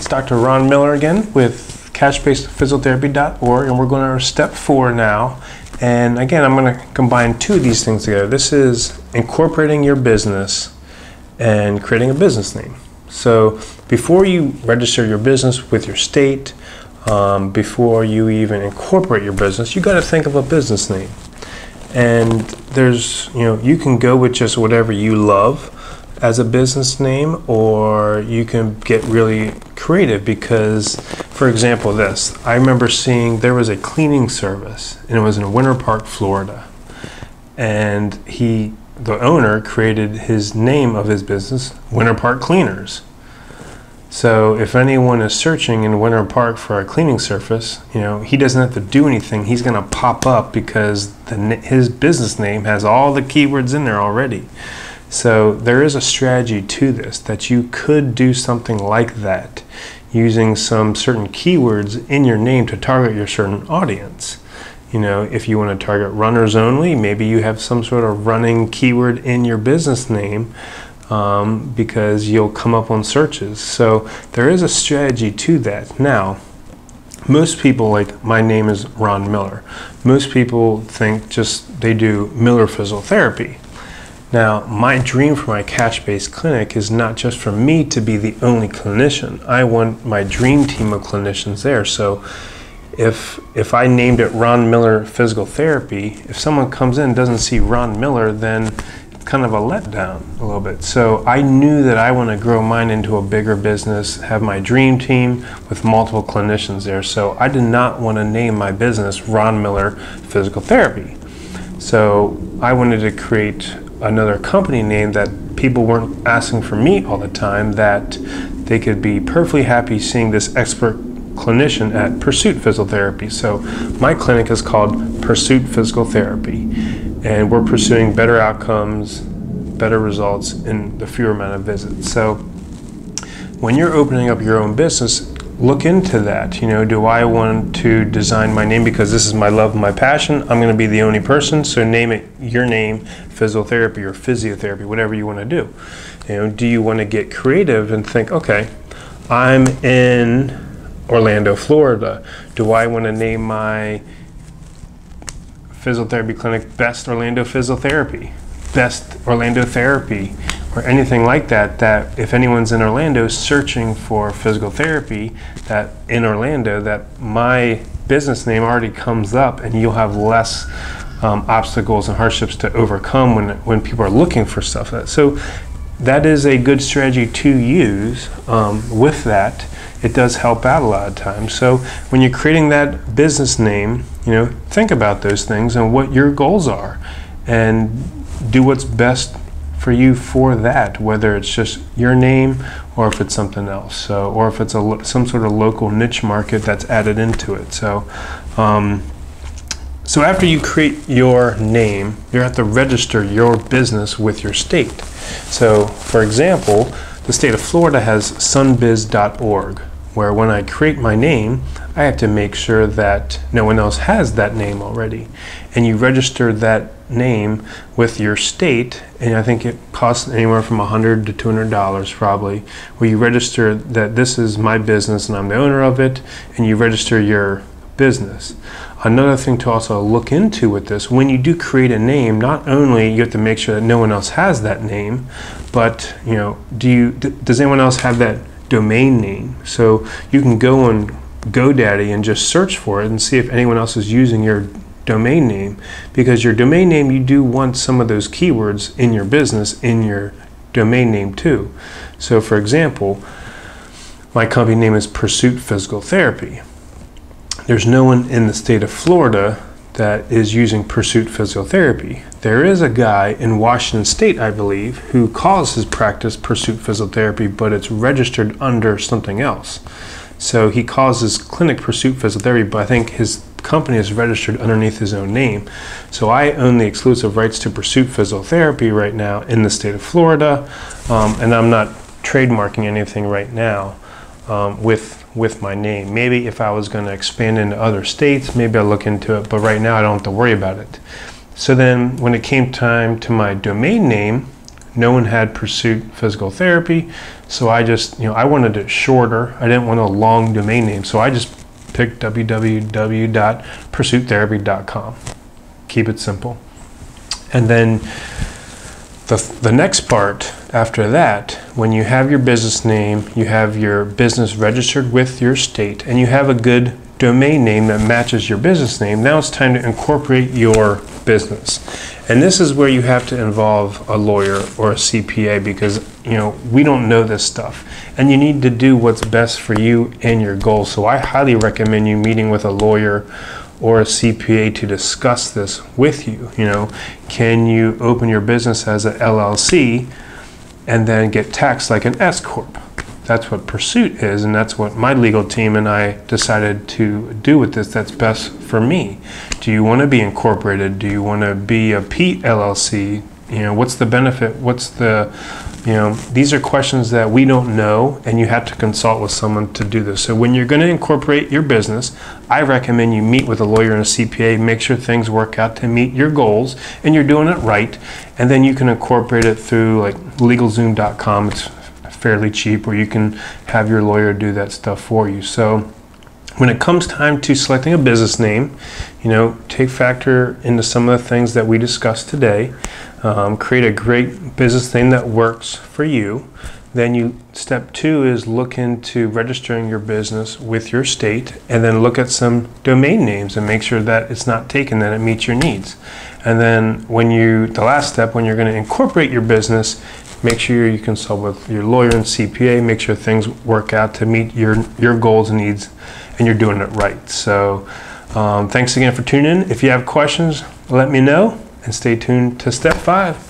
It's Dr. Ron Miller again with CashBasedPhysiotherapy.org, and we're going to step 4 now. And again, I'm going to combine two of these things together. This is incorporating your business and creating a business name. So before you register your business with your state, before you even incorporate your business, you got to think of a business name. And there's, you can go with just whatever you love as a business name, or you can get really creative because, for example, I remember seeing there was a cleaning service, and it was in Winter Park, Florida. And the owner created his name of his business, Winter Park Cleaners. So if anyone is searching in Winter Park for a cleaning service, he doesn't have to do anything. He's going to pop up because his business name has all the keywords in there already. So there is a strategy to this, that you could do something like that using some certain keywords in your name to target your certain audience. If you want to target runners only, maybe you have some sort of running keyword in your business name because you'll come up on searches. So there is a strategy to that. Now, most people, like my name is Ron Miller, most people think they do Miller Physiotherapy. Now, my dream for my cash-based clinic is not just for me to be the only clinician. I want my dream team of clinicians there. So if I named it Ron Miller Physical Therapy, if someone comes in and doesn't see Ron Miller, then it's kind of a letdown a little bit. So I knew that I want to grow mine into a bigger business, have my dream team with multiple clinicians there. So I did not want to name my business Ron Miller Physical Therapy. So I wanted to create another company name that people weren't asking for me all the time, that they could be perfectly happy seeing this expert clinician at Pursuit Physical Therapy. So my clinic is called Pursuit Physical Therapy, and we're pursuing better outcomes, better results in the fewer amount of visits. So when you're opening up your own business, look into that. Do I want to design my name because this is my love and my passion? I'm going to be the only person, so name it your name, physiotherapy or physiotherapy, whatever you want to do. Do you want to get creative and think, okay, I'm in Orlando, Florida. Do I want to name my physiotherapy clinic Best Orlando Physiotherapy, Best Orlando Therapy, or anything like that, that if anyone's in Orlando searching for physical therapy, that in Orlando, that my business name already comes up, and you'll have less obstacles and hardships to overcome when people are looking for stuff. So that is a good strategy to use. With that, it does help out a lot of times. So when you're creating that business name, think about those things and what your goals are, and do what's best for you for that, whether it's just your name or if it's something else. So, or if it's some sort of local niche market that's added into it. So, so after you create your name, you have to register your business with your state. So, for example, the state of Florida has sunbiz.org, where when I create my name, I have to make sure that no one else has that name already. And you register that name with your state, and I think it costs anywhere from $100 to $200 probably, where you register that this is my business and I'm the owner of it, and you register your business. Another thing to also look into with this, when you do create a name, not only you have to make sure that no one else has that name, but does anyone else have that domain name? So you can go on GoDaddy and just search for it and see if anyone else is using your domain name, because your domain name, you do want some of those keywords in your business in your domain name too. So for example, my company name is Pursuit Physical Therapy. There's no one in the state of Florida that is using Pursuit Physical Therapy. There is a guy in Washington State, I believe, who calls his practice Pursuit Physical Therapy, but it's registered under something else. So he calls his clinic Pursuit Physical Therapy, but I think his company is registered underneath his own name. So I own the exclusive rights to Pursuit Physical Therapy right now in the state of Florida, and I'm not trademarking anything right now with my name. Maybe if I was going to expand into other states, maybe I'll look into it, but right now I don't have to worry about it. So then when it came time to my domain name, No one had Pursuit Physical Therapy, so I just, I wanted it shorter. I didn't want a long domain name, so I just picked www.pursuittherapy.com. Keep it simple. And then the next part after that, when you have your business name, you have your business registered with your state, and you have a good domain name that matches your business name, now it's time to incorporate your business. And this is where you have to involve a lawyer or a CPA, because we don't know this stuff, and you need to do what's best for you and your goals. So I highly recommend you meeting with a lawyer or a CPA to discuss this with you. Can you open your business as an LLC and then get taxed like an S Corp? That's what Pursuit is, and that's what my legal team and I decided to do with this. That's best for me. Do you want to be incorporated? Do you want to be a P LLC? What's the benefit? What's the, these are questions that we don't know, and you have to consult with someone to do this. So when you're going to incorporate your business, I recommend you meet with a lawyer and a CPA, make sure things work out to meet your goals, and you're doing it right, and then you can incorporate it through like LegalZoom.com. It's fairly cheap, or you can have your lawyer do that stuff for you. So when it comes time to selecting a business name, take factor into some of the things that we discussed today. Create a great business name that works for you. Then step 2 is look into registering your business with your state, and then look at some domain names and make sure that it's not taken, that it meets your needs. And then the last step, when you're going to incorporate your business, make sure you consult with your lawyer and CPA, make sure things work out to meet your goals and needs, and you're doing it right. So thanks again for tuning in. If you have questions, let me know, and stay tuned to step 5.